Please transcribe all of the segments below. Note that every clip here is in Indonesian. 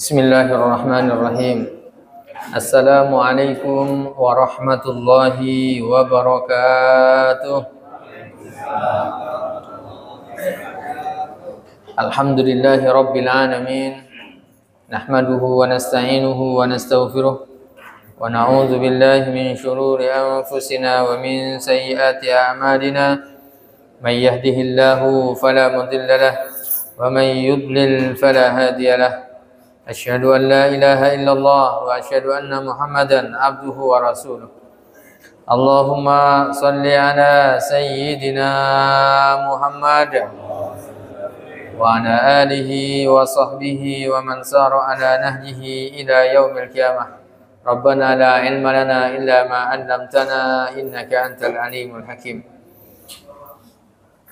Bismillahirrahmanirrahim. Assalamualaikum warahmatullahi wabarakatuh. Alhamdulillahi rabbil alamin. Nahmaduhu wa nasta'inuhu wa nastaghfiruh. Wa na'udzu billahi min shururi anfusina wa min sayyiati a'malina. May yahdihillahu fala mudilla lahu wa may yudlil fala hadiya lahu. Asyhadu an la ilaha illallah wa asyhadu anna Muhammadan abduhu wa rasuluh. Allahumma salli ala sayyidina Muhammad wa ala alihi wa sahbihi wa man sara ala nahjihi ila yaumil qiyamah. Rabbana la ilma lana illa ma 'allamtana innaka antal alimul hakim.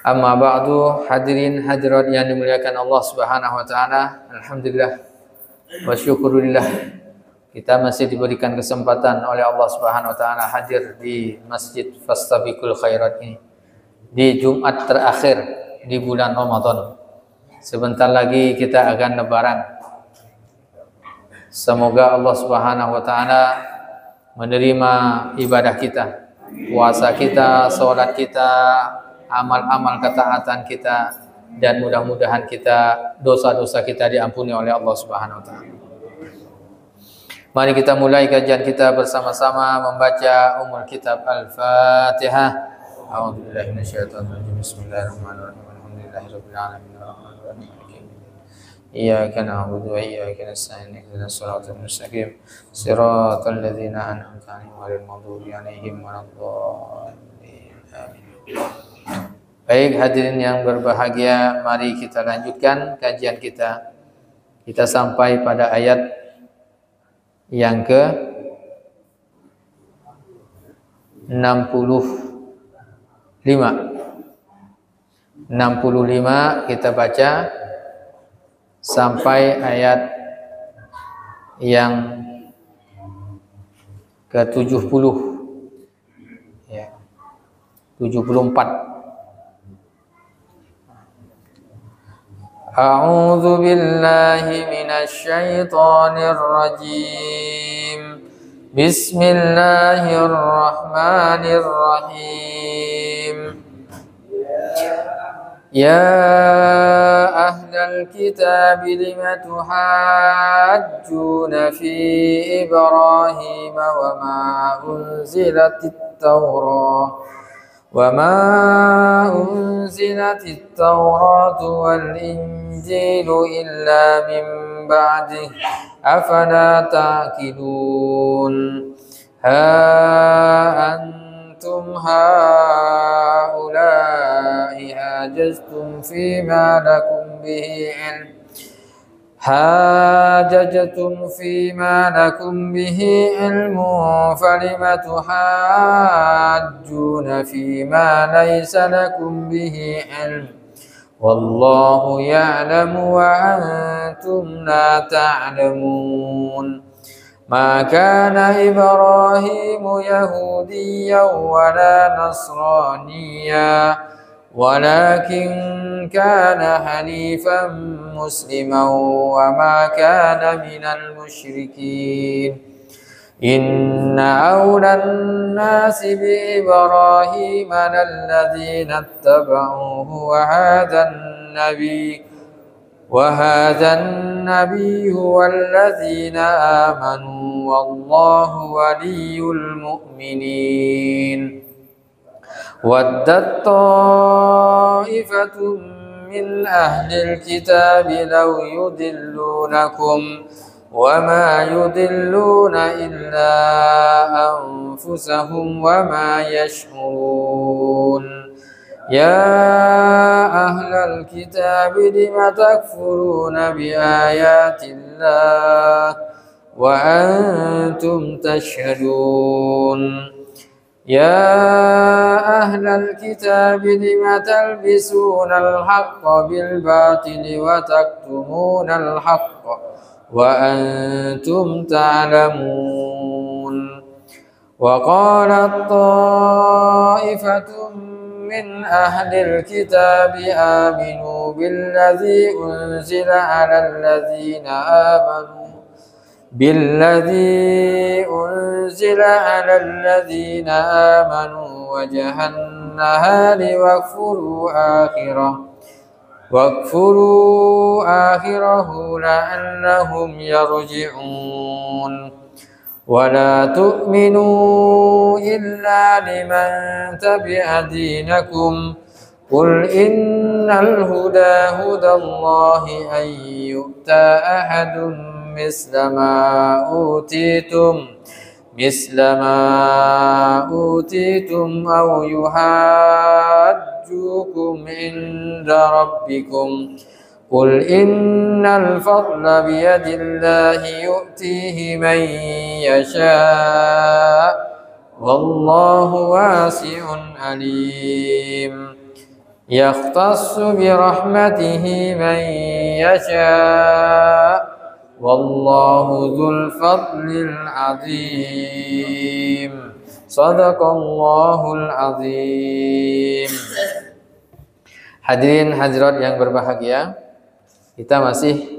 Amma ba'du, hadirin hadirat yang dimuliakan Allah Subhanahu wa taala. Alhamdulillah wa syukurillah, kita masih diberikan kesempatan oleh Allah Subhanahu wa taala hadir di Masjid Fastabiqul Khairat ini di Jumat terakhir di bulan Ramadan. Sebentar lagi kita akan lebaran. Semoga Allah Subhanahu wa taala menerima ibadah kita, puasa kita, salat kita, amal-amal ketaatan kita, dan mudah-mudahan dosa-dosa kita diampuni oleh Allah Subhanahu wa taala. Mari kita mulai kajian kita bersama-sama membaca Ummul Kitab Al-Fatihah. A'udzubillahi minasyaitonir rajim. Bismillahirrahmanirrahim. Alhamdulillahirabbil alamin. Arrahmanirrahim. Iyyaka na'budu wa iyyaka nasta'in. Ihdinas siratal mustaqim. Siratal ladzina an'amta 'alaihim ghairil maghdubi 'alaihim waladdallin. Amin. Baik hadirin yang berbahagia, mari kita lanjutkan kajian kita. Kita sampai pada ayat yang ke 65 kita baca sampai ayat yang ke 70 ya, 74. A'udzu billahi minasy syaithanir rajim. Bismillahirrahmanirrahim. Ya ahlal kitab lima tuhajjuna fi Ibrahim wa ma unzilatit Taurah وما أنزلت التوراة والإنجيل إلا من بعده أفلا تعقلون ها أنتم هؤلاء حاججتم فيما لكم به علم فلم تحاجون فيما ليس لكم به علم والله يعلم وأنتم لا تعلمون ما كان إبراهيم يهوديا ولا نصرانيا ولكن كان حنيفا مسلما وما كان من المشركين إن أولى الناس بإبراهيم للذين اتبعوه وهذا النبي والذين آمنوا والله ولي المؤمنين ودت طائفة من أهل الكتاب لو يضلونكم وما يضلون إلا أنفسهم وما يشعرون يا أهل الكتاب لم تكفرون بآيات الله وأنتم تشهدون يا أهل الكتاب لم تلبسون الحق بالباطل وتكتمون الحق وأنتم تعلمون وقالت طائفة من أهل الكتاب آمنوا بالذي أنزل على الذين آمنوا وجه النهار واكفروا آخره لعلهم يرجعون ولا تؤمنوا إلا لمن تبع دينكم قل إن الهدى هدى الله أن يؤتى أحد مثل ما أوتيتم أو يحاجوكم عند ربكم قل إن الفضل بيد الله يؤتيه من يشاء والله واسع عليم يختص برحمته من يشاء والله ذو الفضل العظيم صدق الله العظيم. Hadirin hadirat yang berbahagia, kita masih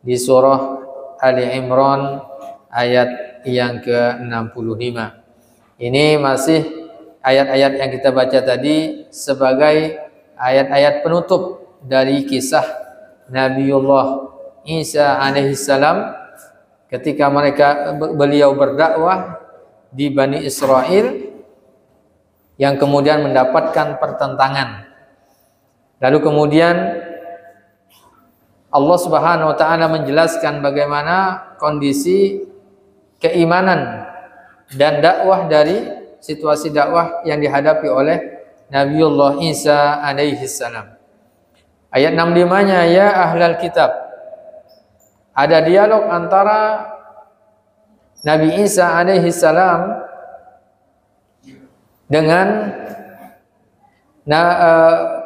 di surah Ali Imran ayat yang ke-65. Ini masih ayat-ayat yang kita baca tadi sebagai ayat-ayat penutup dari kisah Nabiullah Isa alaihissalam ketika beliau berdakwah di Bani Israel yang kemudian mendapatkan pertentangan. Lalu kemudian Allah Subhanahu wa taala menjelaskan bagaimana kondisi keimanan dan dakwah dari situasi dakwah yang dihadapi oleh Nabiullah Isa alaihissalam. Ayat 65-nya, ya ahlal kitab. Ada dialog antara Nabi Isa alaihissalam dengan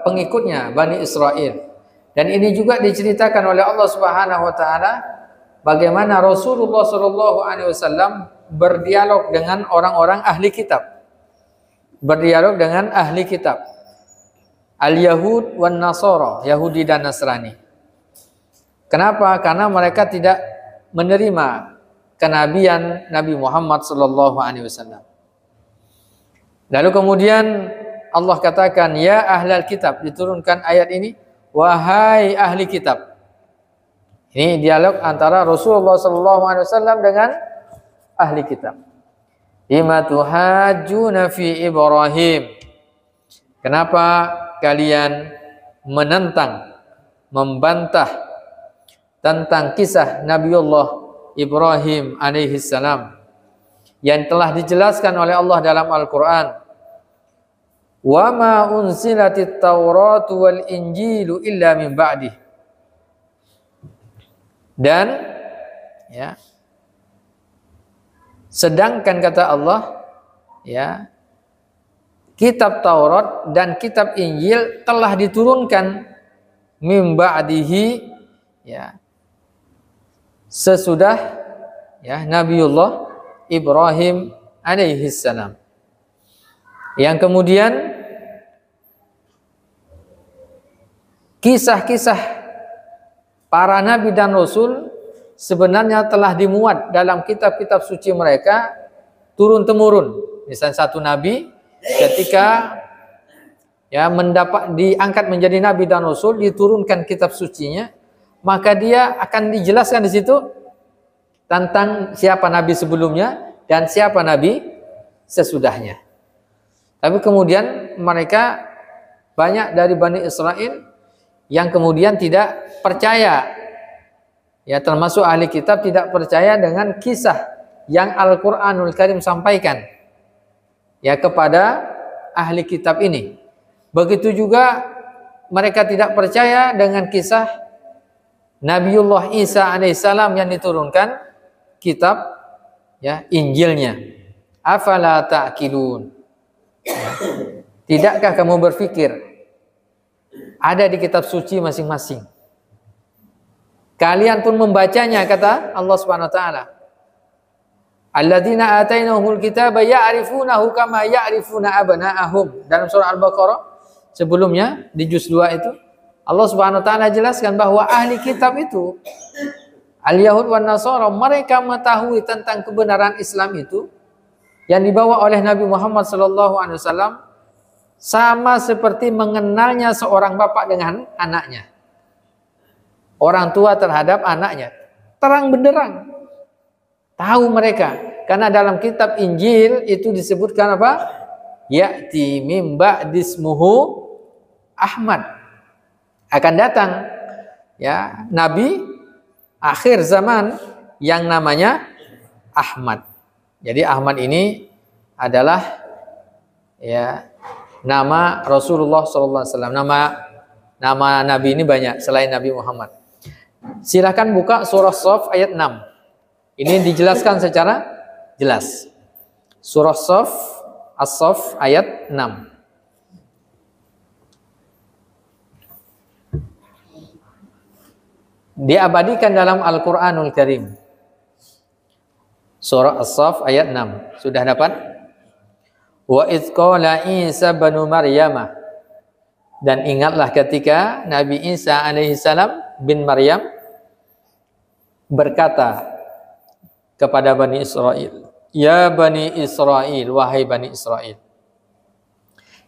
pengikutnya Bani Israel. Dan ini juga diceritakan oleh Allah Subhanahu wa taala bagaimana Rasulullah sallallahu alaihi wasallam berdialog dengan orang-orang ahli kitab. Berdialog dengan ahli kitab. Al-Yahud wan Nasara, Yahudi dan Nasrani. Kenapa? Karena mereka tidak menerima kenabian Nabi Muhammad sallallahu alaihi wasallam. Lalu kemudian Allah katakan, ya ahlal kitab, diturunkan ayat ini, wahai ahli kitab. Ini dialog antara Rasulullah sallallahu alaihi wasallam dengan ahli kitab. Lima tuhajjuna fi Ibrahim. Kenapa kalian menentang, membantah tentang kisah Nabiullah Ibrahim alaihissalam yang telah dijelaskan oleh Allah dalam Al-Quran. Wa ma unzilatit Tauratu wal Injilu illa min ba'dih. Dan ya, sedangkan kata Allah, ya, kitab Taurat dan kitab Injil telah diturunkan min ba'dihi, ya, sesudah ya Nabiullah Ibrahim alaihissalam. Yang kemudian kisah-kisah para nabi dan rasul sebenarnya telah dimuat dalam kitab-kitab suci mereka turun temurun. Misalnya satu nabi ketika ya diangkat menjadi nabi dan rasul, diturunkan kitab sucinya, maka dia akan dijelaskan di situ tentang siapa nabi sebelumnya dan siapa nabi sesudahnya. Tapi kemudian mereka banyak dari Bani Israel yang kemudian tidak percaya, ya termasuk ahli kitab tidak percaya dengan kisah yang Al-Quranul Karim sampaikan ya kepada ahli kitab ini. Begitu juga mereka tidak percaya dengan kisah Nabiullah Isa alaihissalam yang diturunkan kitab ya Injilnya. Afala ta'qilun. Tidakkah kamu berpikir ada di kitab suci masing-masing? Kalian pun membacanya, kata Allah Subhanahu wa taala. Alladzina atainahumul kitaba ya'rifunahu kama ya'rifuna abna'ahum. Dalam surah Al-Baqarah sebelumnya di juz 2 itu Allah Subhanahu wa taala jelaskan bahwa ahli kitab itu al-Yahud wan Nasara, mereka mengetahui tentang kebenaran Islam itu yang dibawa oleh Nabi Muhammad SAW sama seperti mengenalnya seorang bapak dengan anaknya. Orang tua terhadap anaknya. Terang benderang. Tahu mereka. Karena dalam kitab Injil itu disebutkan apa? Ya'ti mim ba'dismuhu Ahmad. Akan datang ya Nabi akhir zaman yang namanya Ahmad. Jadi Ahmad ini adalah ya nama Rasulullah SAW. Nama Nabi ini banyak selain Nabi Muhammad. Silakan buka surah Shaf ayat 6. Ini dijelaskan secara jelas. Surah Shaf, As-Shaf ayat 6. Diabadikan dalam Al-Quranul Karim. Surah As-Shaf ayat 6. Sudah dapat? Wa idh qala Isa bin Maryam. Dan ingatlah ketika Nabi Isa alaihissalam bin Maryam berkata kepada Bani Israel, ya Bani Israel, wahai Bani Israel,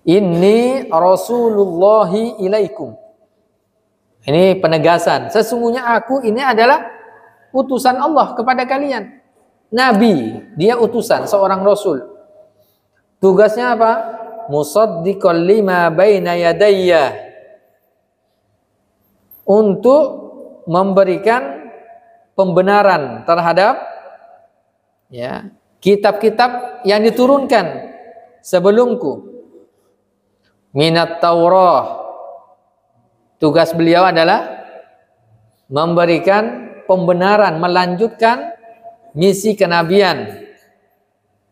inni Rasulullahi ilaikum. Ini penegasan, sesungguhnya aku ini adalah utusan Allah kepada kalian. Nabi, dia utusan, seorang Rasul. Tugasnya apa? Musaddiqan lima baina yadayya, untuk memberikan pembenaran terhadap ya kitab-kitab yang diturunkan sebelumku. Minat Taurah. Tugas beliau adalah memberikan pembenaran, melanjutkan misi kenabian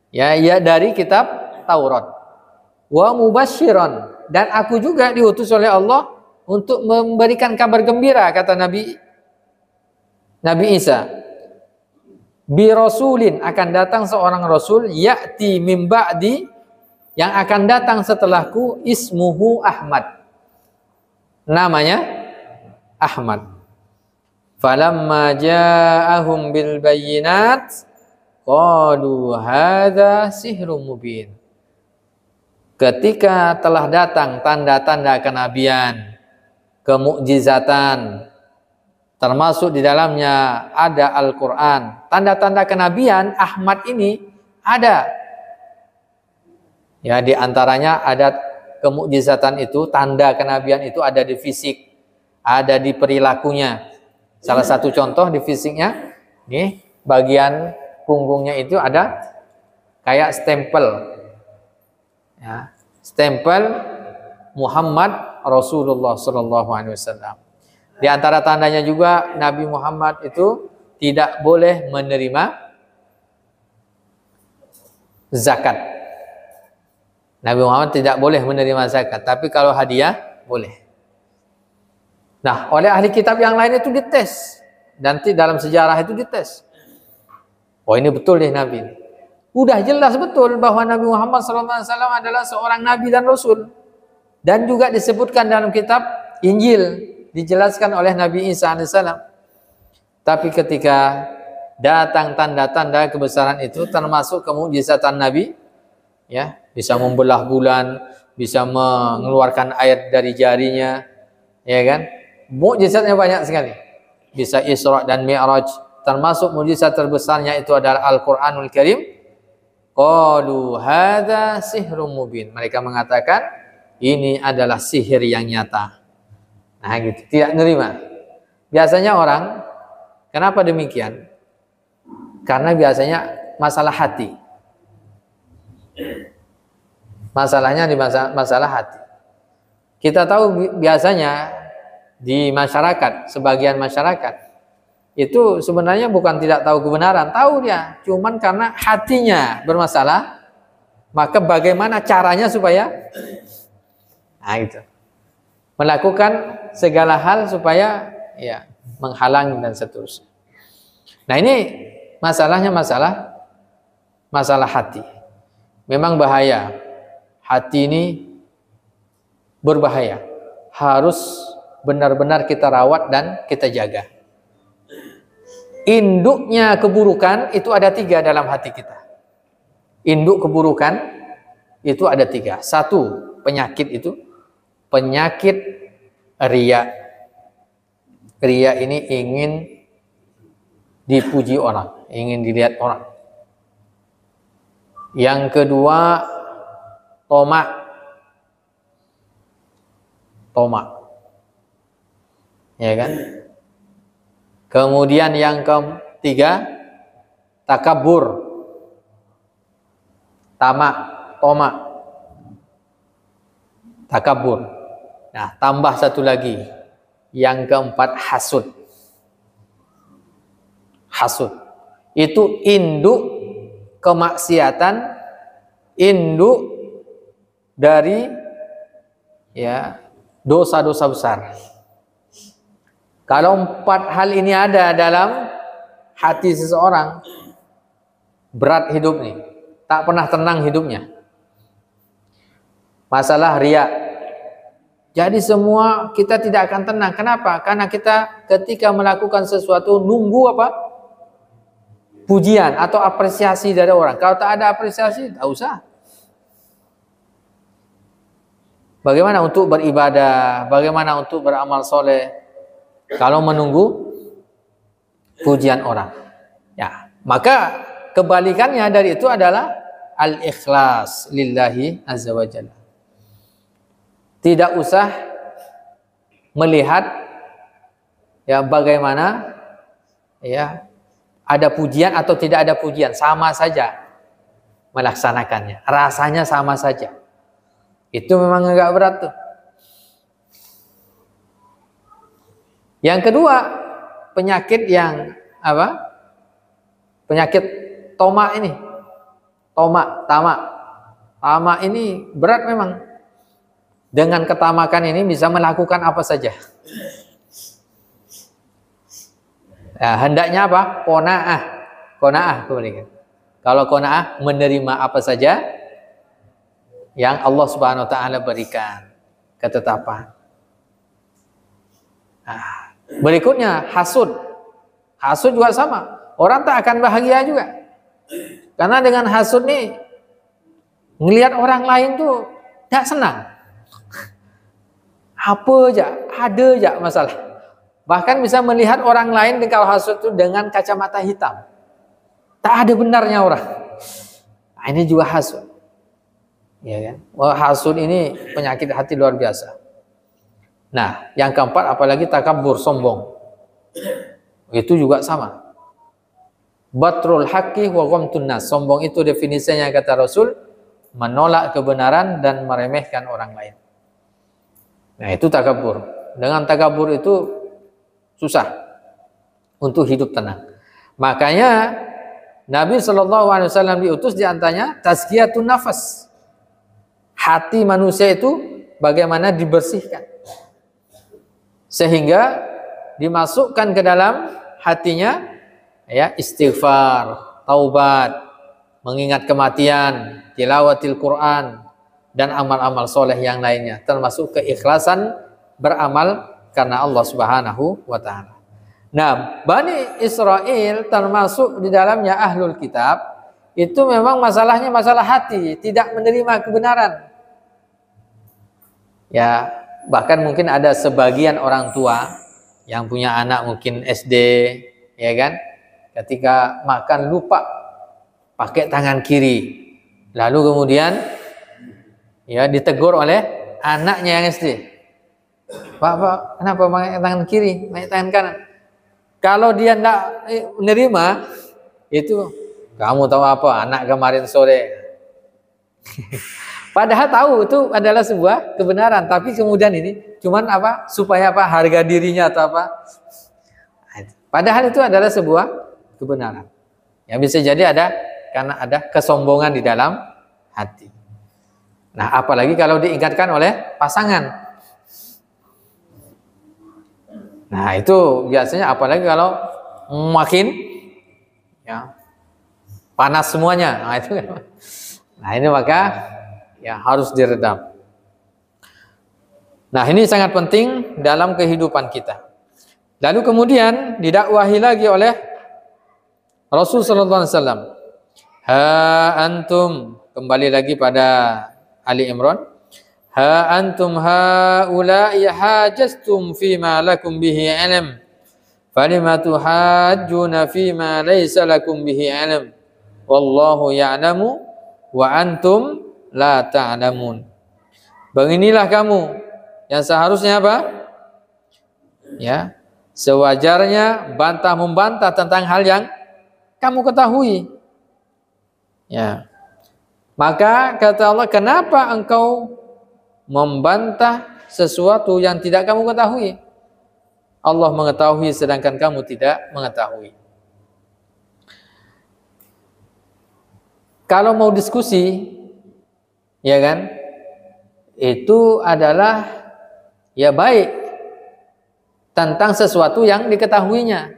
ya dari kitab Taurat. Wa mubasyiran, dan aku juga diutus oleh Allah untuk memberikan kabar gembira, kata Nabi Isa. Bi rasulin, akan datang seorang rasul, ya'ti mim ba'di, yang akan datang setelahku, ismuhu Ahmad. Namanya Ahmad. Falamma ja'ahum bil bayyinat qalu hadza sihrun mubin. Ketika telah datang tanda-tanda kenabian, kemukjizatan, termasuk di dalamnya ada Al-Quran, tanda-tanda kenabian, Ahmad ini ada. Ya, di antaranya ada kemukjizatan itu, tanda kenabian itu ada di fisik, ada di perilakunya. Salah satu contoh di fisiknya, nih bagian punggungnya itu ada kayak stempel. Ya, stempel Muhammad Rasulullah Sallallahu Alaihi Wasallam. Di antara tandanya juga Nabi Muhammad itu tidak boleh menerima zakat. Nabi Muhammad tidak boleh menerima zakat, tapi kalau hadiah boleh. Nah, oleh ahli kitab yang lain itu dites, nanti dalam sejarah itu dites. Oh, ini betul deh Nabi. Udah jelas betul bahwa Nabi Muhammad SAW adalah seorang Nabi dan Rasul. Dan juga disebutkan dalam kitab Injil, dijelaskan oleh Nabi Isa AS. Tapi ketika datang tanda-tanda kebesaran itu, termasuk kemukjizatan Nabi, ya, bisa membelah bulan, bisa mengeluarkan air dari jarinya, ya kan? Mukjizatnya banyak sekali. Bisa Isra dan Mi'raj, termasuk mukjizat terbesarnya itu adalah Al-Quranul Karim. Qalu hadza sihrun mubin. Mereka mengatakan ini adalah sihir yang nyata. Nah, gitu, tidak nerima. Biasanya orang, kenapa demikian? Karena biasanya masalah hati. Masalahnya di masalah hati. Kita tahu biasanya di masyarakat, sebagian masyarakat itu sebenarnya bukan tidak tahu kebenaran, tahu dia, cuman karena hatinya bermasalah, maka bagaimana caranya supaya itu melakukan segala hal supaya ya menghalangi dan seterusnya. Nah, ini masalahnya masalah hati. Memang bahaya. Hati ini berbahaya. Harus benar-benar kita rawat dan kita jaga. Induknya keburukan itu ada 3 dalam hati kita. Induk keburukan itu ada 3. 1, penyakit itu penyakit riya. Riya ini ingin dipuji orang, ingin dilihat orang. Yang kedua, tomak. Ya kan? Kemudian yang ketiga, takabur. Tomak. Takabur. Nah, tambah satu lagi. Yang keempat, hasud. Hasud. Itu induk kemaksiatan, induk dari ya dosa-dosa besar. Kalau 4 hal ini ada dalam hati seseorang, berat hidup nih, tak pernah tenang hidupnya. Masalah riya. Jadi semua kita tidak akan tenang. Kenapa? Karena kita ketika melakukan sesuatu nunggu apa? Pujian atau apresiasi dari orang. Kalau tak ada apresiasi, tak usah. Bagaimana untuk beribadah? Bagaimana untuk beramal soleh? Kalau menunggu pujian orang, ya maka kebalikannya dari itu adalah al-ikhlas lillahi azza wa jalla. Tidak usah melihat ya bagaimana ya ada pujian atau tidak ada pujian, sama saja melaksanakannya, rasanya sama saja. Itu memang agak berat tuh. Yang kedua, penyakit yang apa? Penyakit tomak ini. Tamak ini berat memang. Dengan ketamakan ini bisa melakukan apa saja. Ya, hendaknya apa? Qanaah kebalikan. Kalau qanaah menerima apa saja yang Allah Subhanahu wa taala berikan, ketetapan. Nah, berikutnya hasud. Hasud juga sama. Orang tak akan bahagia juga. Karena dengan hasud nih ngelihat orang lain tuh tak senang. Apa aja, ada aja masalah. Bahkan bisa melihat orang lain kalau hasud itu dengan kacamata hitam. Tak ada benarnya orang. Nah, ini juga hasud. Ya kan? Wah, hasud ini penyakit hati luar biasa. Nah, yang keempat apalagi takabur, sombong. Itu juga sama. Batrul haqqi wa ghamtun nas. Sombong itu definisinya kata Rasul, menolak kebenaran dan meremehkan orang lain. Nah, itu takabur. Dengan takabur itu susah untuk hidup tenang. Makanya Nabi SAW diutus diantaranya tazkiyatun nafas. Hati manusia itu bagaimana dibersihkan. Sehingga dimasukkan ke dalam hatinya ya istighfar, taubat, mengingat kematian, tilawatil Quran dan amal-amal soleh yang lainnya, termasuk keikhlasan beramal karena Allah Subhanahu wa taala. Nah, Bani Israel termasuk di dalamnya ahlul kitab, itu memang masalahnya masalah hati, tidak menerima kebenaran. Ya, bahkan mungkin ada sebagian orang tua yang punya anak mungkin SD, ya kan? Ketika makan lupa pakai tangan kiri. Lalu kemudian ya ditegur oleh anaknya yang SD. Pak, kenapa pakai tangan kiri, pakai tangan kanan? Kalau dia tidak menerima, itu kamu tahu apa, anak kemarin sore. Padahal tahu itu adalah sebuah kebenaran, tapi kemudian ini cuman apa? Supaya apa? Harga dirinya atau apa? Padahal itu adalah sebuah kebenaran. Yang bisa jadi karena ada kesombongan di dalam hati. Nah, apalagi kalau diingatkan oleh pasangan. Nah, itu biasanya apalagi kalau makin ya panas semuanya. Nah, itu. Nah, ini maka ya harus diredam. Nah, ini sangat penting dalam kehidupan kita. Lalu kemudian didakwahi lagi oleh Rasul sallallahu alaihi wasallam. Ha antum, kembali lagi pada Ali Imran. Ha antum haula'i hajastum fima lakum bihi ilm. Falima tuhajjuna fima laysa lakum bihi ilm. Wallahu ya'lamu wa antum la ta'lamun. Beginilah kamu yang seharusnya apa? Ya, sewajarnya bantah membantah tentang hal yang kamu ketahui. Ya. Maka kata Allah, kenapa engkau membantah sesuatu yang tidak kamu ketahui? Allah mengetahui sedangkan kamu tidak mengetahui. Kalau mau diskusi, ya kan, itu adalah ya baik tentang sesuatu yang diketahuinya.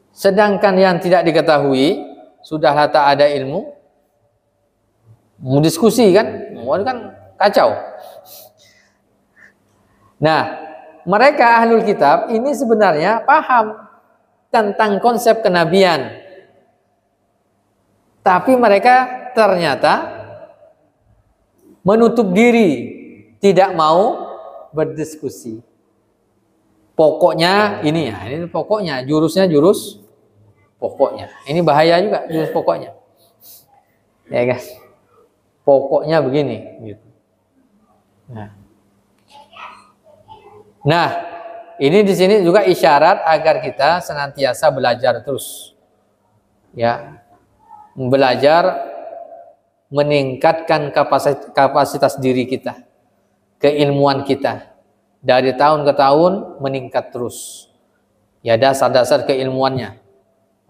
Sedangkan yang tidak diketahui, sudahlah tak ada ilmu, mau diskusi kan, mau kan kacau. Nah, mereka ahlul kitab ini sebenarnya paham tentang konsep kenabian, tapi mereka ternyata menutup diri, tidak mau berdiskusi. Pokoknya ini ya, ini pokoknya, jurusnya jurus pokoknya. Ini bahaya juga, jurus pokoknya. Ya guys, pokoknya begini gitu. Nah, ini di sini juga isyarat agar kita senantiasa belajar terus. Ya. Belajar meningkatkan kapasitas diri kita, keilmuan kita. Dari tahun ke tahun meningkat terus. Ya, dasar-dasar keilmuannya.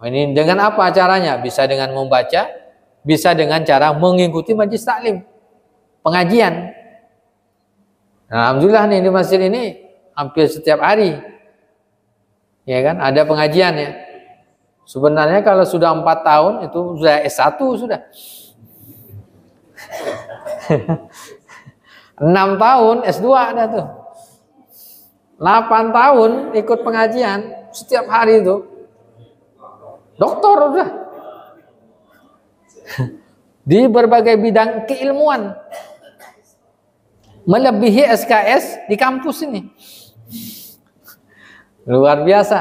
Ini dengan apa caranya? Bisa dengan membaca, bisa dengan cara mengikuti majelis taklim, pengajian. Nah, alhamdulillah nih di masjid ini hampir setiap hari, ya kan, ada pengajian ya. Sebenarnya kalau sudah 4 tahun itu sudah S1 sudah. 6 tahun S2 ada tuh. 8 tahun ikut pengajian setiap hari itu. Doktor udah. Di berbagai bidang keilmuan. Melebihi SKS di kampus ini. Luar biasa,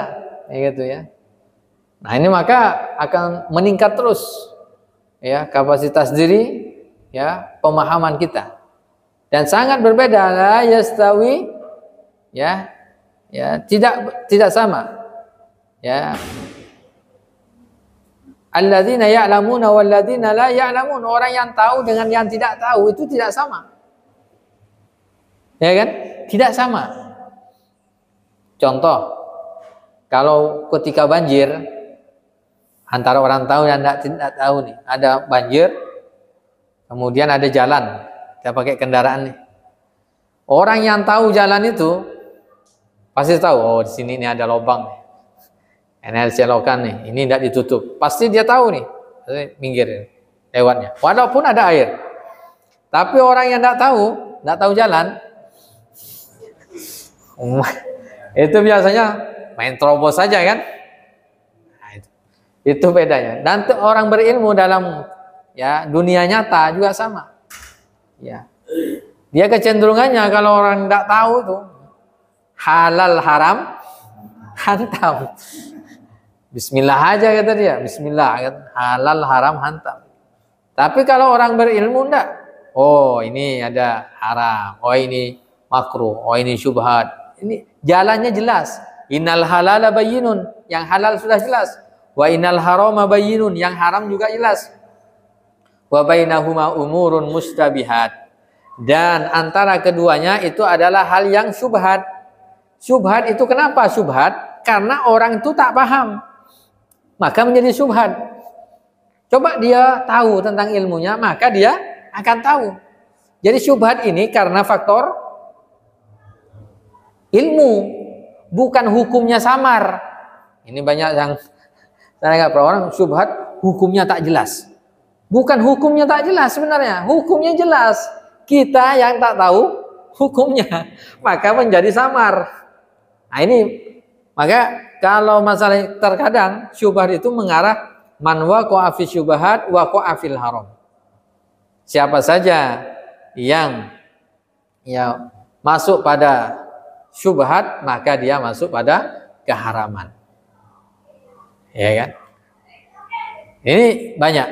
ya gitu ya. Nah, ini maka akan meningkat terus ya kapasitas diri, ya, pemahaman kita. Dan sangat berbeda, la yastawi, ya, tidak sama. Ya. Alladzina ya'lamuna walladzina la ya'lamun. Orang yang tahu dengan yang tidak tahu itu tidak sama. Ya kan? Tidak sama. Contoh, kalau ketika banjir, antara orang tahu dan tidak tahu nih, ada banjir, kemudian ada jalan, kita pakai kendaraan nih. Orang yang tahu jalan itu pasti tahu, oh di sini ini ada lubang, ini ada selokan nih, ini tidak ditutup. Pasti dia tahu nih, minggir lewatnya. Walaupun ada air, tapi orang yang tidak tahu jalan, itu biasanya main terobos saja kan. Itu bedanya. Dan orang berilmu dalam ya dunia nyata juga sama. Ya. Dia kecenderungannya kalau orang tidak tahu itu halal haram hantam. Bismillah aja kata dia, bismillah kan, halal haram hantam. Tapi kalau orang berilmu enggak, oh ini ada haram, oh ini makruh, oh ini syubhat. Ini jalannya jelas. Innal halala bayyinun, yang halal sudah jelas. Wa innal harama bayyinun, yang haram juga jelas. Wa bainahuma umurun mustabihat. Dan antara keduanya itu adalah hal yang syubhat. Syubhat itu kenapa syubhat? Karena orang itu tak paham, maka menjadi syubhat. Coba dia tahu tentang ilmunya, maka dia akan tahu. Jadi syubhat ini karena faktor ilmu, bukan hukumnya samar. Ini banyak yang saya nggak pernah orang syubhat hukumnya tak jelas. Bukan hukumnya tak jelas sebenarnya, hukumnya jelas. Kita yang tak tahu hukumnya, maka menjadi samar. Nah ini, maka kalau masalah terkadang syubhat itu mengarah man waqa'a fi syubhat waqa'a fil haram. Siapa saja yang masuk pada syubhat, maka dia masuk pada keharaman. Ya kan? Ini banyak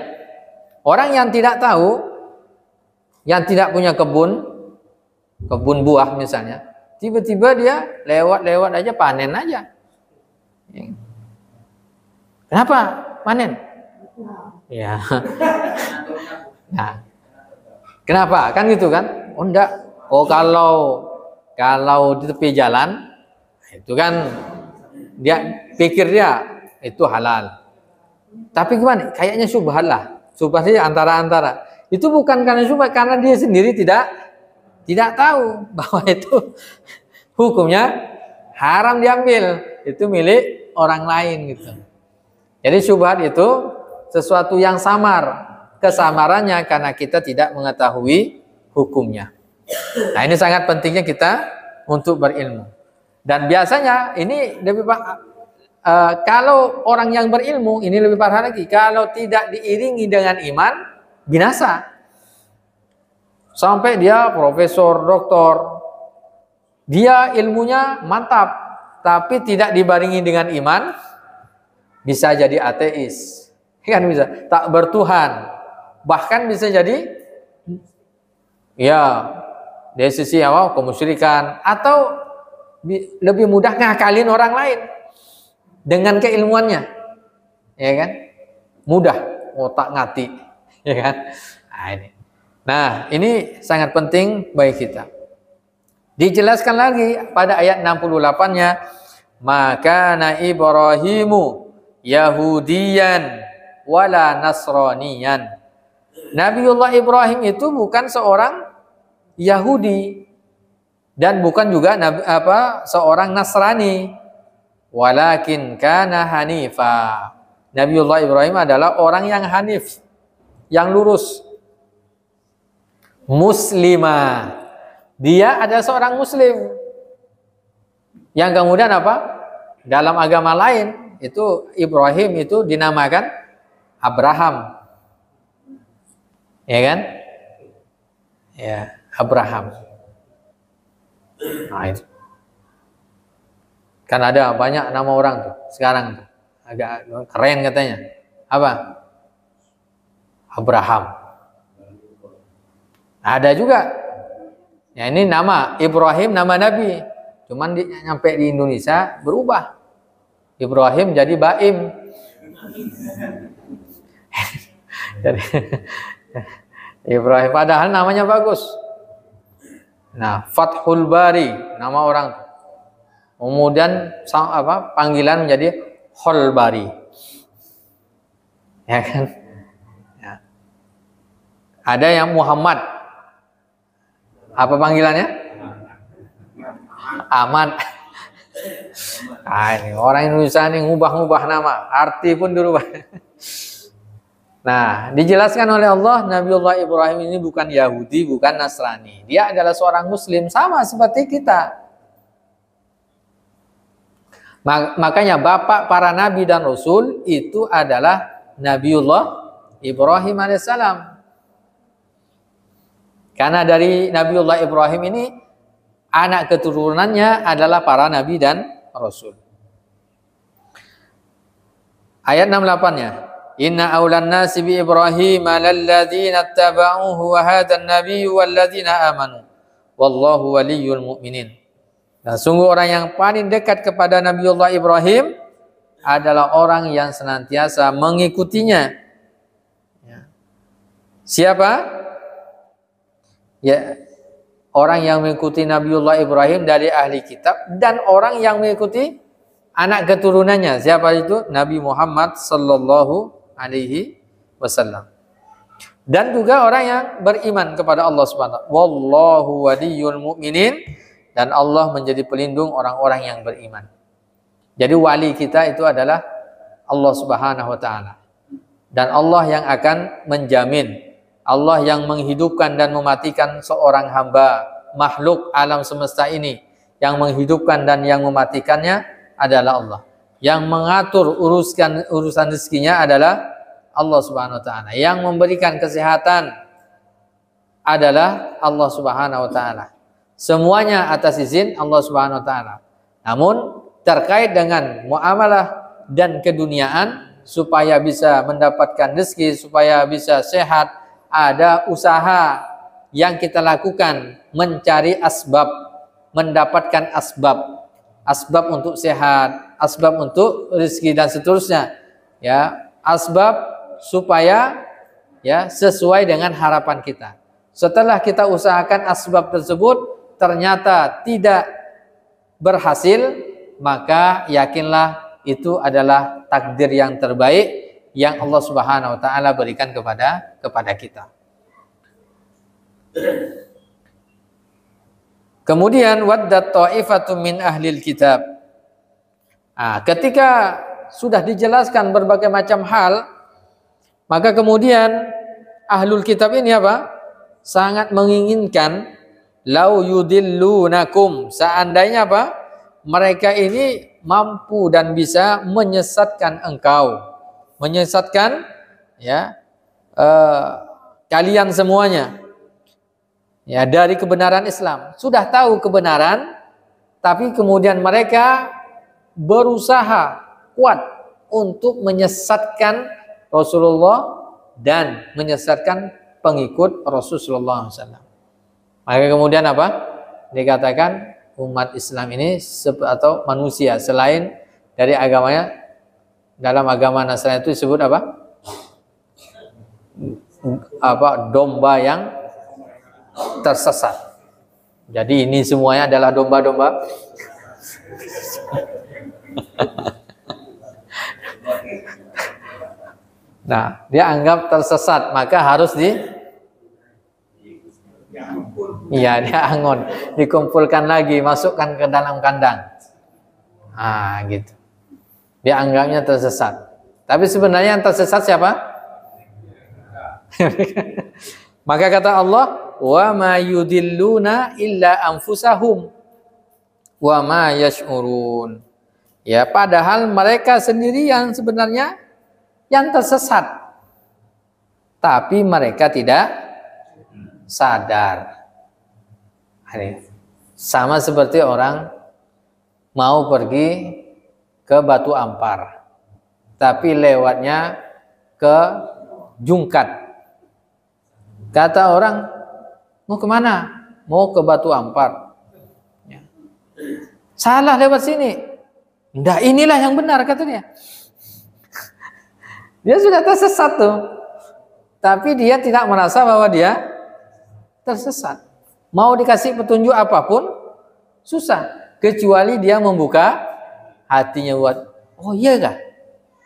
orang yang tidak tahu, yang tidak punya kebun buah misalnya, tiba-tiba dia lewat aja panen aja. Kenapa panen? Ya. Nah, kenapa? Kan gitu kan? Oh enggak. Oh kalau di tepi jalan itu kan dia pikir dia itu halal. Tapi gimana? Kayaknya syubhat lah. Syubhat sih antara-antara. Itu bukan karena syubhat, karena dia sendiri tidak tahu bahwa itu hukumnya haram diambil. Itu milik orang lain gitu. Jadi syubhat itu sesuatu yang samar. Kesamarannya karena kita tidak mengetahui hukumnya. Nah, ini sangat pentingnya kita untuk berilmu. Dan biasanya ini lebih kalau orang yang berilmu ini lebih parah lagi. Kalau tidak diiringi dengan iman, binasa. Sampai dia profesor, doktor, dia ilmunya mantap, tapi tidak dibarengi dengan iman, bisa jadi ateis, kan bisa, tak bertuhan, bahkan bisa jadi ya dari sisi kemusyrikan, atau lebih mudah ngakalin orang lain dengan keilmuannya, ya kan, mudah otak ngati, ya kan. Nah ini sangat penting bagi kita. Dijelaskan lagi pada ayat 68-nya, maka na Ibrahimu Yahudiyan wala Nasraniyan. Nabiullah Ibrahim itu bukan seorang Yahudi dan bukan juga seorang Nasrani, walakin kana hanifa. Nabiullah Ibrahim adalah orang yang hanif, yang lurus, muslimah. Dia adalah seorang muslim yang kemudian dalam agama lain itu Ibrahim itu dinamakan Abraham, ya kan? Ya, Abraham. Nah, itu. Kan ada banyak nama orang tuh sekarang tuh, agak keren katanya. Apa? Abraham. Ada juga. Ya ini nama Ibrahim, nama Nabi. Cuman nyampe di Indonesia berubah. Ibrahim jadi Baim. Jadi Ibrahim padahal namanya bagus. Nah, Fathul Bari nama orang. Kemudian panggilan menjadi Holbari. Ya kan? Ya. Ada yang Muhammad. Apa panggilannya? Ahmad. Ini orang Indonesia ini ngubah-ngubah nama, arti pun dirubah. Nah, dijelaskan oleh Allah, Nabiullah Ibrahim ini bukan Yahudi, bukan Nasrani. Dia adalah seorang Muslim, sama seperti kita. Makanya bapak para nabi dan rasul itu adalah Nabiullah Ibrahim alaihissalam. Karena dari Nabiullah Ibrahim ini anak keturunannya adalah para nabi dan rasul. Ayat 68-nya. Inna awlan nasi bi Ibrahim lalladzina ittaba'uhu wa hadan nabiyyu walladzina amanu wallahu waliyyul mu'minin. Dan sungguh orang yang paling dekat kepada Nabiullah Ibrahim adalah orang yang senantiasa mengikutinya. Siapa? Ya, orang yang mengikuti Nabiullah Ibrahim dari ahli kitab dan orang yang mengikuti anak keturunannya. Siapa itu? Nabi Muhammad sallallahu alaihi wasallam. Dan juga orang yang beriman kepada Allah Subhanahu wa ta'ala. Wallahu waliyul mu'minin, dan Allah menjadi pelindung orang-orang yang beriman. Jadi wali kita itu adalah Allah Subhanahu wa ta'ala. Dan Allah yang akan menjamin, Allah yang menghidupkan dan mematikan seorang hamba makhluk alam semesta ini. Yang menghidupkan dan yang mematikannya adalah Allah. Yang mengatur urusan rezekinya adalah Allah Subhanahu wa taala. Yang memberikan kesehatan adalah Allah Subhanahu wa taala. Semuanya atas izin Allah Subhanahu wa taala. Namun terkait dengan muamalah dan keduniaan, supaya bisa mendapatkan rezeki, supaya bisa sehat, ada usaha yang kita lakukan, mencari asbab, mendapatkan asbab untuk sehat, asbab untuk rezeki dan seterusnya. Ya, asbab supaya ya sesuai dengan harapan kita. Setelah kita usahakan asbab tersebut ternyata tidak berhasil, maka yakinlah itu adalah takdir yang terbaik yang Allah Subhanahu wa taala berikan kepada kita. Kemudian waddat ta'ifatu min ahlil kitab. Ketika sudah dijelaskan berbagai macam hal, maka kemudian ahlul kitab ini apa? Sangat menginginkan lau yudillunakum, seandainya apa? Mereka ini mampu dan bisa menyesatkan engkau, menyesatkan ya kalian semuanya ya dari kebenaran Islam. Sudah tahu kebenaran, tapi kemudian mereka berusaha kuat untuk menyesatkan Rasulullah dan menyesatkan pengikut Rasulullah SAW. Maka kemudian apa? Dikatakan umat Islam ini atau manusia selain dari agamanya, dalam agama Nasrani itu disebut apa? Domba yang tersesat. Jadi ini semuanya adalah domba-domba. Nah, dia anggap tersesat, maka harus iya, dia angon, dikumpulkan lagi, masukkan ke dalam kandang. Gitu. Dia anggapnya tersesat. Tapi sebenarnya yang tersesat siapa? Maka kata Allah, wa ma yudilluna illa anfusahum wa ma yash'urun. Ya, padahal mereka sendiri yang sebenarnya yang tersesat. Tapi mereka tidak sadar. Sama seperti orang mau pergi ke Batu Ampar, tapi lewatnya ke Jungkat. Kata orang, mau kemana? Mau ke Batu Ampar. Ya. Salah lewat sini. Nggak, inilah yang benar, kata dia. Dia sudah tersesat tuh. Tapi dia tidak merasa bahwa dia tersesat. Mau dikasih petunjuk apapun susah, kecuali dia membuka hatinya buat, oh iya kah?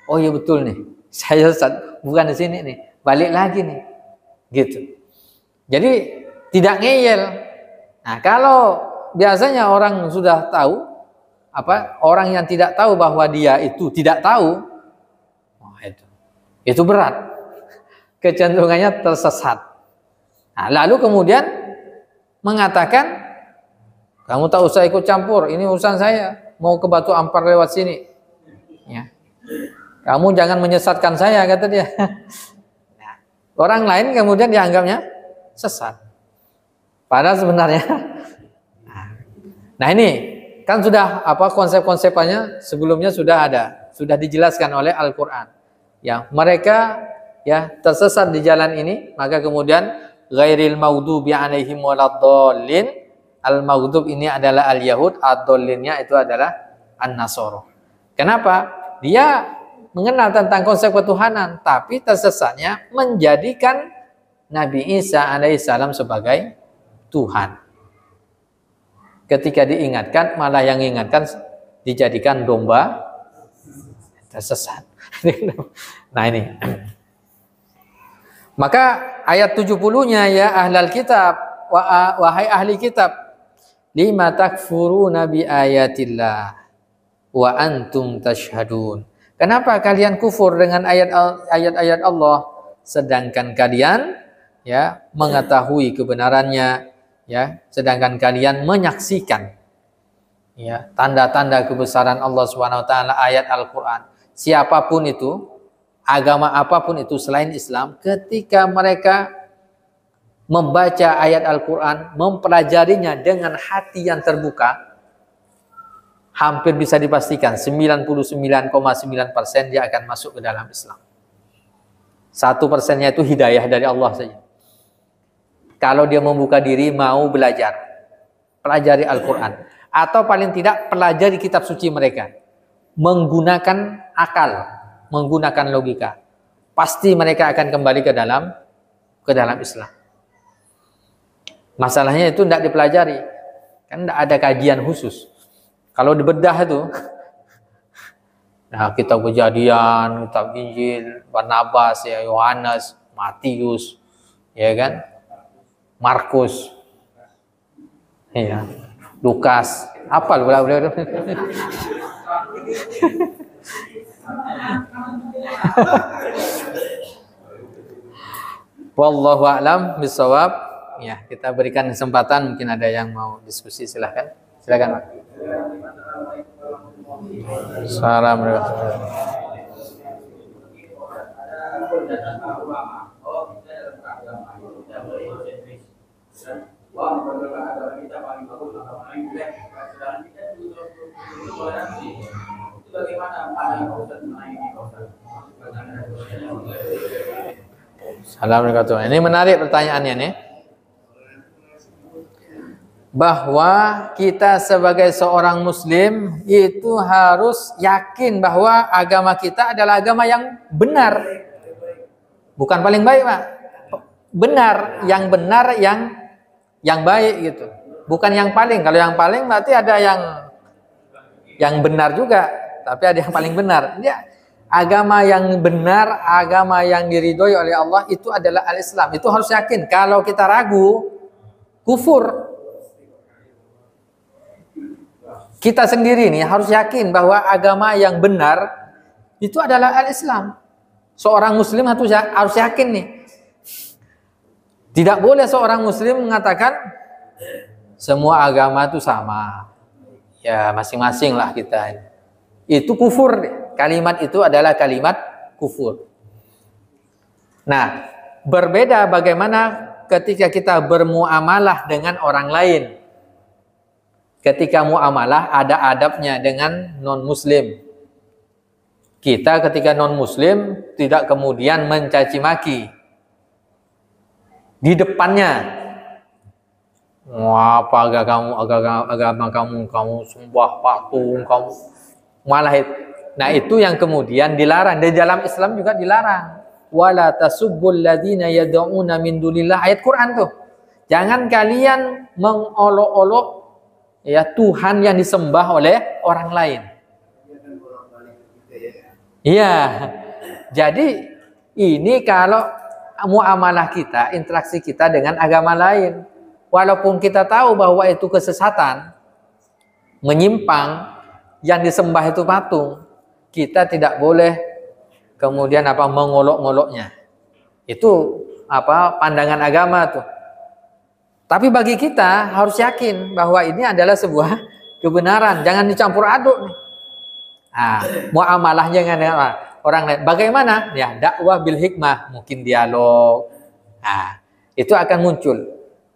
Oh iya betul nih, saya sesat, bukan di sini nih, balik lagi nih, gitu. Jadi tidak ngeyel. Nah, kalau biasanya orang sudah tahu, orang yang tidak tahu bahwa dia itu tidak tahu, itu berat, kecenderungannya tersesat. Nah, lalu kemudian mengatakan, kamu tak usah ikut campur, ini urusan saya, mau ke Batu Ampar lewat sini. Ya. Kamu jangan menyesatkan saya, kata dia. Nah, orang lain kemudian dianggapnya sesat. Padahal sebenarnya, nah ini kan sudah konsep-konsepnya sebelumnya sudah ada, sudah dijelaskan oleh Al-Quran. Ya, mereka ya tersesat di jalan ini, maka kemudian ghairil maghdubi alaihim waladdallin. Al-maghdub ini adalah al-yahud, ad-dallinnya itu adalah an-nasoro. Kenapa? Dia mengenal tentang konsep ketuhanan, tapi tersesatnya menjadikan Nabi Isa alaihissalam sebagai Tuhan. Ketika diingatkan, malah yang ingatkan dijadikan domba, tersesat. Nah ini. Maka ayat 70-nya, ya ahlal kitab, wahai ahli kitab, lima takfuruna bi ayatillah wa antum tashhadun. Kenapa kalian kufur dengan ayat-ayat Allah sedangkan kalian ya mengetahui kebenarannya ya, sedangkan kalian menyaksikan ya tanda-tanda kebesaran Allah Subhanahu wa taala, ayat Al-Qur'an. Siapapun itu, agama apapun itu selain Islam, ketika mereka membaca ayat Al-Qur'an, mempelajarinya dengan hati yang terbuka, hampir bisa dipastikan 99,9% dia akan masuk ke dalam Islam. 1%-nya itu hidayah dari Allah saja. Kalau dia membuka diri mau belajar, pelajari Al-Quran, atau paling tidak pelajari kitab suci mereka, menggunakan akal, menggunakan logika, pasti mereka akan kembali ke dalam Islam. Masalahnya itu tidak dipelajari, kan tidak ada kajian khusus. Kalau dibedah itu, nah kitab Kejadian, kitab Injil, Barnabas, ya Yohanes, Matius, ya kan, Markus, ya, Lukas, apa lu beliau? Wallahu a'lam bishawab. Ya, kita berikan kesempatan, mungkin ada yang mau diskusi, silahkan. Silakan, Pak. Salam. Assalamualaikum. Ini menarik pertanyaannya nih. Bahwa kita sebagai seorang muslim itu harus yakin bahwa agama kita adalah agama yang benar. Bukan paling baik, Pak. Benar, yang baik gitu. Bukan yang paling. Kalau yang paling berarti ada yang benar juga, tapi ada yang paling benar. Ya, agama yang benar, agama yang diridhoi oleh Allah itu adalah al-Islam. Itu harus yakin. Kalau kita ragu, kufur. Kita sendiri nih harus yakin bahwa agama yang benar itu adalah al-Islam. Seorang muslim harus yakin nih. Tidak boleh seorang muslim mengatakan semua agama itu sama. Ya, masing-masing lah kita. Itu kufur. Kalimat itu adalah kalimat kufur. Nah, berbeda bagaimana ketika kita bermuamalah dengan orang lain. Ketika muamalah ada adabnya dengan non-muslim. Kita ketika non-muslim tidak kemudian mencaci maki di depannya. Wah, apa agama kamu sembah patung, kamu malah itu. Nah, itu yang kemudian dilarang. Di dalam Islam juga dilarang. Wala tasubbul ladzina yad'una min dunillah. Ayat Quran tuh. Jangan kalian mengolok-olok ya Tuhan yang disembah oleh orang lain. Iya. Jadi ini kalau muamalah kita, interaksi kita dengan agama lain, walaupun kita tahu bahwa itu kesesatan, menyimpang, yang disembah itu patung, kita tidak boleh kemudian mengolok-ngoloknya. Itu pandangan agama tuh. Tapi bagi kita harus yakin bahwa ini adalah sebuah kebenaran. Jangan dicampur aduk. Nah, muamalahnya dengan orang lain. Bagaimana? Ya, dakwah bil hikmah, mungkin dialog. Nah, itu akan muncul.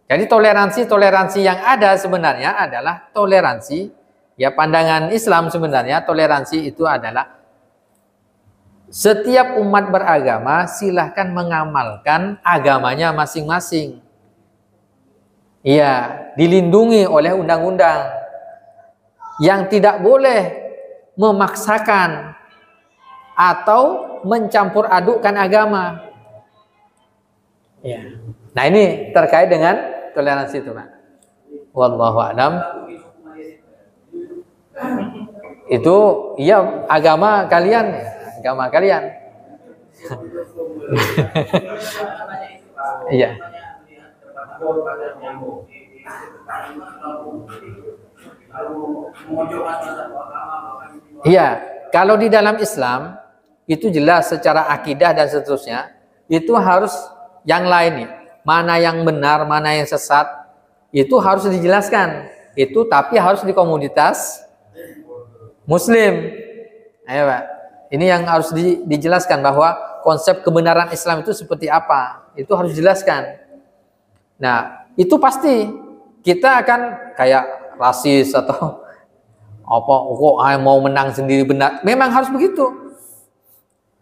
Jadi toleransi yang ada sebenarnya adalah toleransi. Ya, pandangan Islam sebenarnya toleransi itu adalah setiap umat beragama silahkan mengamalkan agamanya masing-masing. Iya, dilindungi oleh undang-undang. Yang tidak boleh memaksakan atau mencampur adukkan agama. Ya. Nah, ini terkait dengan toleransi itu, Pak. Wallahu a'lam. Itu iya agama kalian. Iya. Iya, kalau di dalam Islam itu jelas secara akidah dan seterusnya itu harus yang lain nih. Mana yang benar, mana yang sesat, itu harus dijelaskan. Itu tapi harus di komunitas Muslim. Ayo Pak, ini yang harus dijelaskan bahwa konsep kebenaran Islam itu seperti apa. Itu harus dijelaskan. Nah, itu pasti kita akan kayak rasis atau apa, kok mau menang sendiri benar. Memang harus begitu.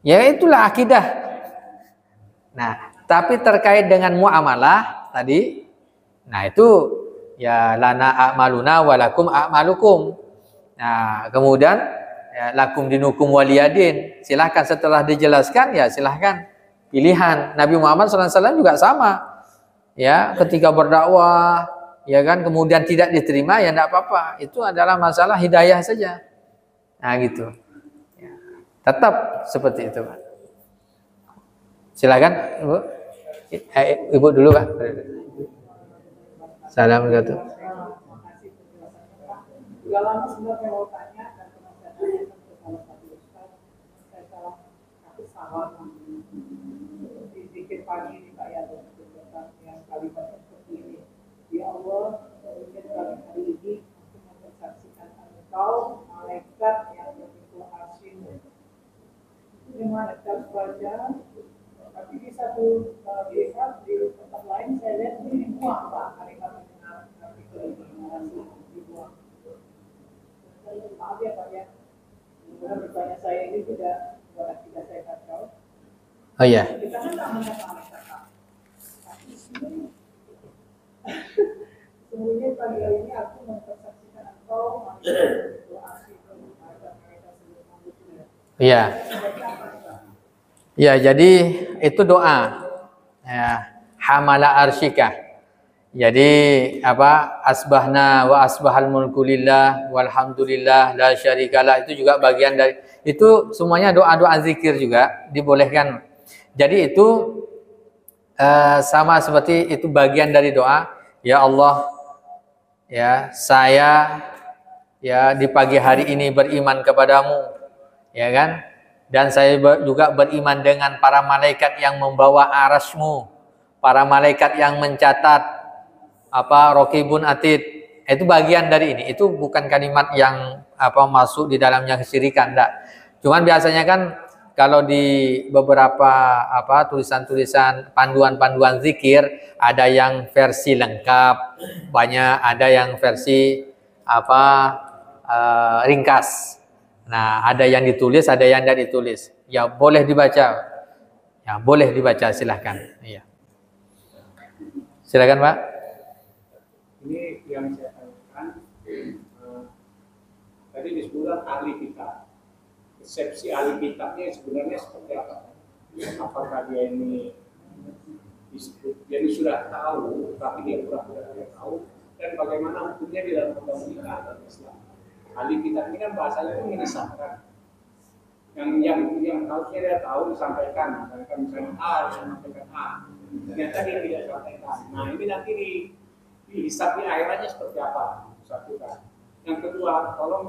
Ya itulah akidah. Nah, tapi terkait dengan muamalah tadi, nah itu ya lana a'maluna walakum a'malukum. Nah, kemudian ya, lakum dinukum waliyadin. Silahkan setelah dijelaskan ya silahkan pilihan. Nabi Muhammad SAW juga sama. Ya, ketika berdakwah, ya kan, kemudian tidak diterima ya tidak apa-apa. Itu adalah masalah hidayah saja. Nah, gitu. Ya, tetap seperti itu, Pak. Silakan, Ibu. Ibu dulu, Pak. Assalamualaikum. Sudah lama sebenarnya mau tanya dan pernah saya tanya ke salah satu ustaz, saya salah satu salah di zikir pagi ini Pak ya, yang kalimat seperti ini. Ya Allah, mungkin kami hari ini untuk mempersaksikan Engkau, malaikat yang berbentuk arsy-Mu. Gimana kita baca? Tapi di satu pihak di tempat lain saya lihat ini muak Pak, kalimat dengan artikel ini dibuang. Maaf ya Pak ya, kemudian bertanya saya ini tidak saya kacau. Oh iya. Kita kan tak mengenal kata. Semuanya pagi hari ini aku mempersaksikan engkau doa itu mereka sebelum. Iya. Ya, jadi itu doa. Ya, hamala arsyika. Jadi apa, asbahna wa asbahal mulku lillah walhamdulillah la syarikalah, itu juga bagian dari itu, semuanya doa-doa zikir juga dibolehkan. Jadi itu sama seperti itu bagian dari doa. Ya Allah, ya saya ya di pagi hari ini beriman kepadamu, ya kan, dan saya juga beriman dengan para malaikat yang membawa arasmu, para malaikat yang mencatat apa rokibun atid. Itu bagian dari ini. Itu bukan kalimat yang apa masuk di dalamnya kesyirikan, enggak. Cuman biasanya kan kalau di beberapa apa tulisan-tulisan panduan-panduan zikir ada yang versi lengkap, banyak ada yang versi apa ringkas. Nah, ada yang ditulis, ada yang tidak ditulis. Ya boleh dibaca. Ya boleh dibaca, silahkan. Iya. Silakan Pak. Ini yang saya tanyakan, tadi disebutkan ahli kitab. Persepsi ahli kitabnya sebenarnya seperti apa? Apakah dia ini disebut, jadi sudah tahu, tapi dia pura-pura tidak tahu, dan bagaimana hukumnya di dalam agama kita Islam? Ahli kitab ini kan bahasanya itu menyesatkan. Yang harusnya dia tahu disampaikan, misalnya A, disampaikan A. Ternyata dia tidak sampaikan. Nah ini nanti dihisab di akhiratnya seperti apa? Satu kan. Yang kedua, tolong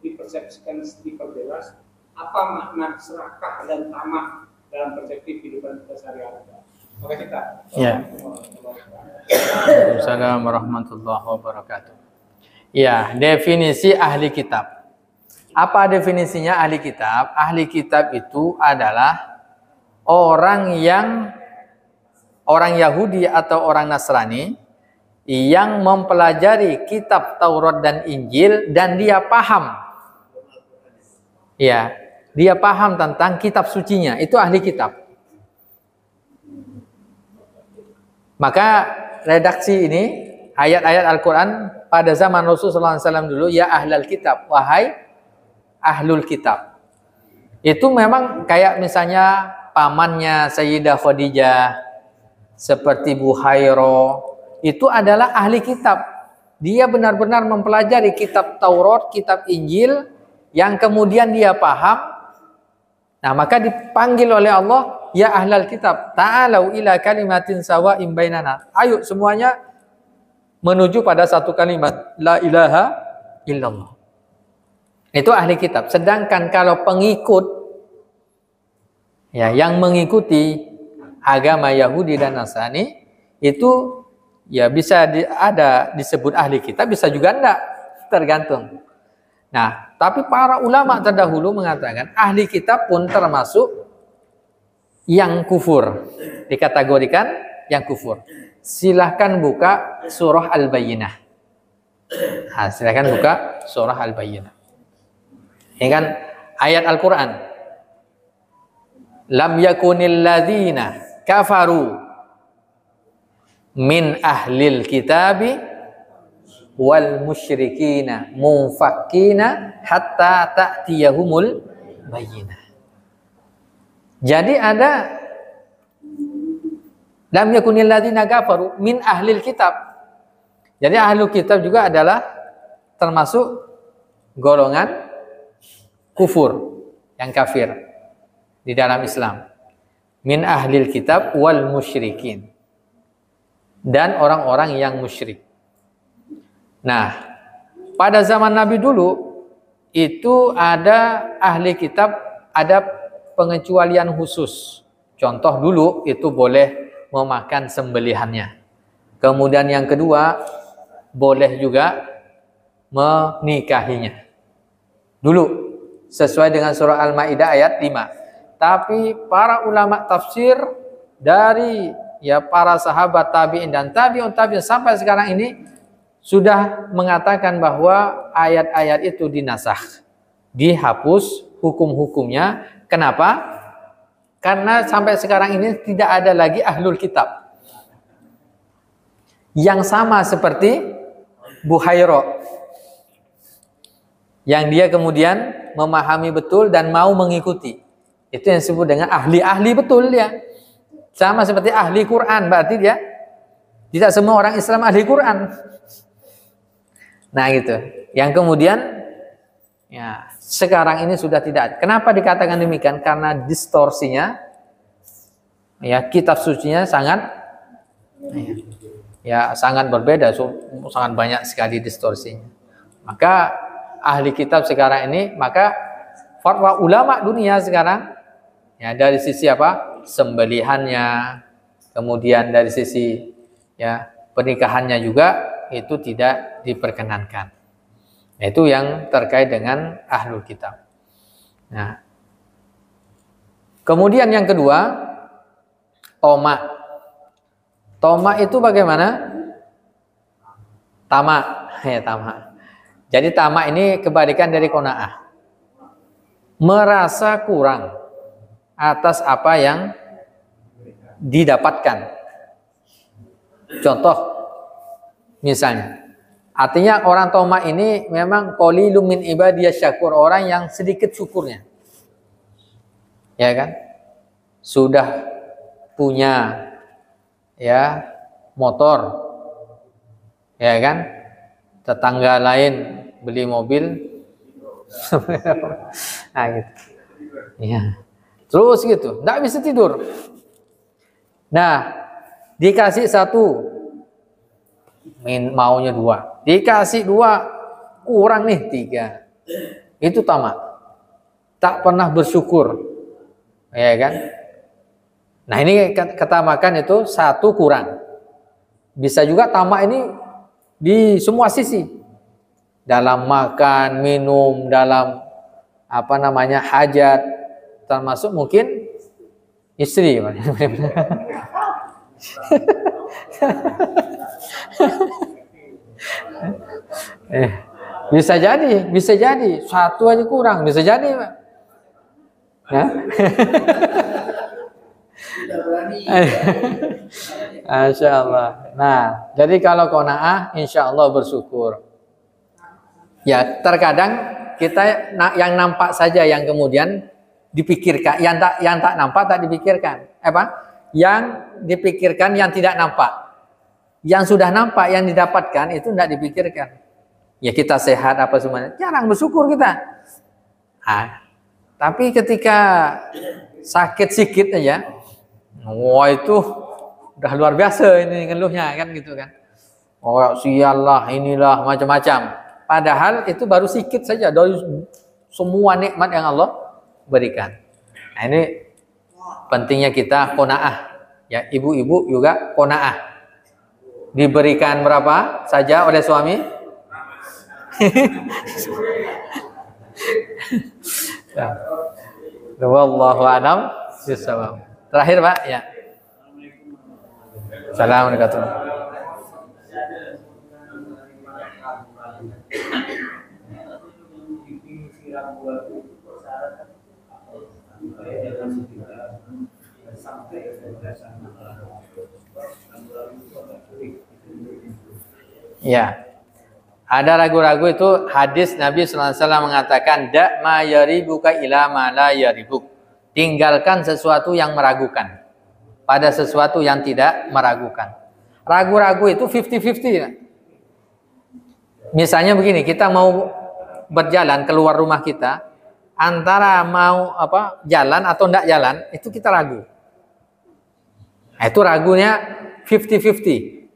dipersepsikan, diperjelas apa makna serakah dan tamak dalam perspektif kehidupan kita sehari-hari. Oke kita. Ya. Assalamualaikum warahmatullahi wabarakatuh. Ya, definisi ahli kitab. Apa definisinya ahli kitab? Ahli kitab itu adalah orang Yahudi atau orang Nasrani yang mempelajari kitab Taurat dan Injil dan dia paham. Ya, dia paham tentang kitab sucinya, itu ahli kitab. Maka redaksi ini ayat-ayat Al-Qur'an pada zaman Rasulullah SAW dulu, ya ahlul kitab, wahai ahlul kitab. Itu memang kayak misalnya pamannya Sayyidah Khadijah seperti Buhairo, itu adalah ahli kitab. Dia benar-benar mempelajari kitab Taurat, kitab Injil, yang kemudian dia paham. Nah, maka dipanggil oleh Allah, ya ahlal kitab, ta'alau ila kalimatin sawa'im bainana. Ayo semuanya menuju pada satu kalimat, la ilaha illallah. Itu ahli kitab. Sedangkan kalau pengikut, ya yang mengikuti agama Yahudi dan Nasrani, itu ya bisa ada disebut ahli kitab, bisa juga enggak, tergantung. Nah, tapi para ulama terdahulu mengatakan ahli kitab pun termasuk yang kufur, dikategorikan yang kufur. Silahkan buka surah Al-Bayyinah. Nah, silahkan buka surah Al-Bayyinah. Ini kan ayat Al-Quran. Lam yakunil ladzina kafaru min ahlil kitabi wal musyrikina munfakkina hatta ta'tiyahumul bayyinah. Jadi ada lam yakunil ladzina kafaru min ahlil kitab. Jadi ahlul kitab juga adalah termasuk golongan kufur, yang kafir di dalam Islam. Min ahlil kitab wal musyrikin, dan orang-orang yang musyrik. Nah, pada zaman Nabi dulu itu ada ahli kitab, ada pengecualian khusus. Contoh dulu itu boleh memakan sembelihannya. Kemudian yang kedua, boleh juga menikahinya. Dulu sesuai dengan surah Al-Maidah ayat 5. Tapi para ulama tafsir dari para sahabat tabi'in dan tabi'un tabi'in sampai sekarang ini sudah mengatakan bahwa ayat-ayat itu dinasakh, dihapus hukum-hukumnya. Kenapa? Karena sampai sekarang ini tidak ada lagi ahlul kitab yang sama seperti Buhairah, yang dia kemudian memahami betul dan mau mengikuti. Itu yang disebut dengan ahli-ahli betul dia. Sama seperti ahli Quran, berarti dia tidak semua orang Islam ahli Quran. Nah gitu. Yang kemudian sekarang ini sudah tidak. Kenapa dikatakan demikian? Karena distorsinya kitab sucinya sangat sangat berbeda, sangat banyak sekali distorsinya. Maka ahli kitab sekarang ini, maka fatwa ulama dunia sekarang dari sisi sembelihannya, kemudian dari sisi pernikahannya juga itu tidak diperkenankan. Itu yang terkait dengan ahlul kitab. Nah, kemudian yang kedua, tamak. Tamak itu bagaimana? Tamak, tamak. Jadi tamak ini kebalikan dari qanaah. Merasa kurang atas apa yang didapatkan. Contoh, misalnya, artinya orang tamak ini memang qalilum min ibadiyas syakur, orang yang sedikit syukurnya. Ya kan? Sudah punya motor, ya kan? Tetangga lain beli mobil, nah gitu, terus gitu, nggak bisa tidur. Nah, dikasih satu, maunya dua, dikasih dua, kurang nih 3, itu tamak, tak pernah bersyukur, ya kan? Nah ini ketamakan itu satu kurang. Bisa juga tamak ini di semua sisi, dalam makan, minum, dalam hajat, termasuk mungkin istri. Bisa jadi satu aja kurang, bisa jadi, Pak. Masya Allah. Nah, jadi kalau qanaah, insya Allah bersyukur. Ya, terkadang kita yang nampak saja yang kemudian dipikirkan, yang tak nampak tak dipikirkan. Yang dipikirkan yang tidak nampak. Yang sudah nampak yang didapatkan itu tidak dipikirkan. Ya kita sehat apa semuanya, jarang bersyukur kita. Tapi ketika sakit sedikit aja, wah itu udah luar biasa ini ngeluhnya kan gitu kan. Oh sialah, inilah macam-macam. Padahal itu baru sedikit saja dari semua nikmat yang Allah berikan. Nah ini pentingnya kita qanaah. Ya ibu-ibu juga qanaah. Diberikan berapa saja oleh suami? Wallahu a'lam bishawab. Terakhir Pak, ya. Assalamualaikum. Ya. Ada ragu-ragu itu hadis Nabi SAW mengatakan da' ma yaribuka ila ma la yaribuk. Tinggalkan sesuatu yang meragukan pada sesuatu yang tidak meragukan. Ragu-ragu itu 50-50. Misalnya begini, kita mau berjalan keluar rumah kita, antara mau jalan atau enggak jalan, itu kita ragu. Nah, itu ragunya 50-50.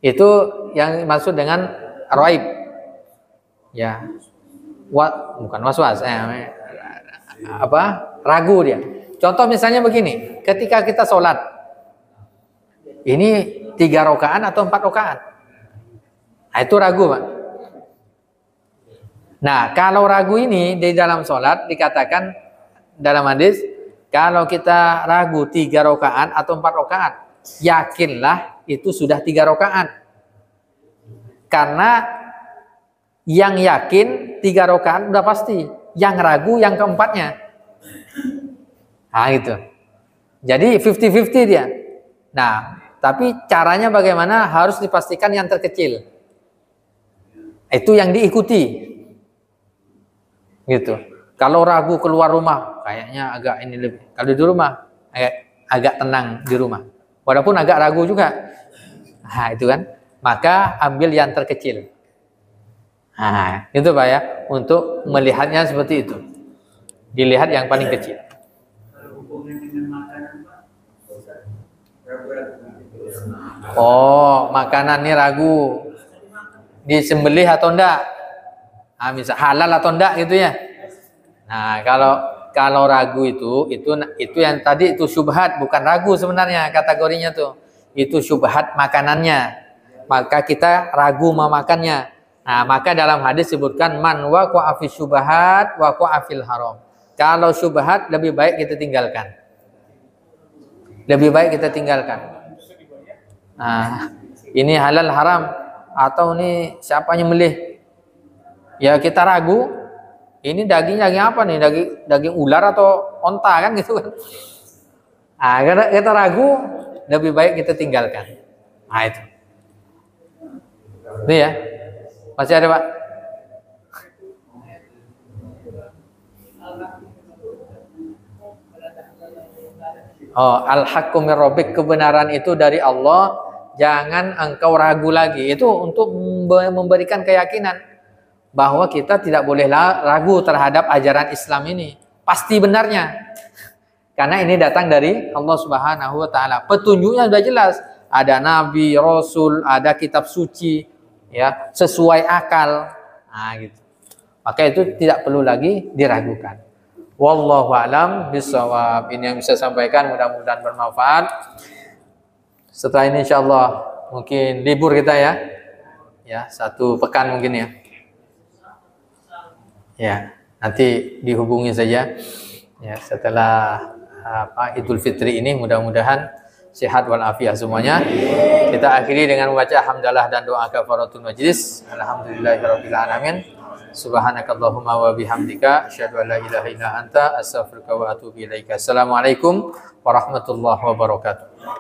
Itu yang maksud dengan raib. Ya. Bukan waswas, ragu dia. Contoh misalnya begini, ketika kita sholat, ini 3 rakaat atau 4 rakaat. Nah, itu ragu, Pak. Nah, kalau ragu ini di dalam sholat dikatakan dalam hadis, kalau kita ragu 3 rakaat atau 4 rakaat, yakinlah itu sudah 3 rakaat. Karena yang yakin 3 rakaat udah pasti, yang ragu yang keempatnya. Nah, itu. Jadi 50-50 dia. Nah, tapi caranya bagaimana? Harus dipastikan yang terkecil. Itu yang diikuti. Gitu. Kalau ragu keluar rumah, kayaknya agak ini lebih. Kalau di rumah, agak tenang di rumah. Walaupun agak ragu juga. Nah, itu kan. Maka ambil yang terkecil. Nah, itu Pak ya. Untuk melihatnya seperti itu. Dilihat yang paling kecil. Oh, makanan ini ragu. Disembelih atau enggak? Nah, misal halal atau enggak gitu ya. Nah, kalau ragu itu yang tadi itu syubhat, bukan ragu sebenarnya kategorinya tuh. Itu syubhat makanannya. Maka kita ragu memakannya. Nah, maka dalam hadis sebutkan man waqa'a fi syubhat waqa'a fil haram. Kalau syubhat lebih baik kita tinggalkan. Lebih baik kita tinggalkan. Nah, ini halal haram atau ini siapa nyembelih? Ya kita ragu. Ini daging apa nih? Daging ular atau onta kan gitu kan? Nah, karena kita ragu, lebih baik kita tinggalkan. Nah, itu. Ini ya. Masih ada, Pak? Oh, al-haqqu mir rabbik, kebenaran itu dari Allah, jangan engkau ragu lagi. Itu untuk memberikan keyakinan bahwa kita tidak boleh ragu terhadap ajaran Islam ini. Pasti benarnya. Karena ini datang dari Allah Subhanahu wa taala. Petunjuknya sudah jelas. Ada nabi, rasul, ada kitab suci, ya, sesuai akal. Nah, gitu. Maka itu tidak perlu lagi diragukan. Wallahu a'lam bishawab. Ini yang bisa sampaikan, mudah-mudahan bermanfaat. Setelah ini insyaallah mungkin libur kita ya. Ya, 1 pekan mungkin ya. Ya, nanti dihubungi saja. Ya, setelah Idul Fitri ini mudah-mudahan sehat walafiat semuanya. Kita akhiri dengan membaca hamdalah dan doa kafaratul majlis. Alhamdulillahirabbil alamin. Subhanakallahumma wa bihamdika asyhadu an la ilaha illa anta astaghfiruka wa atubu ilaika. Assalamualaikum warahmatullahi wabarakatuh.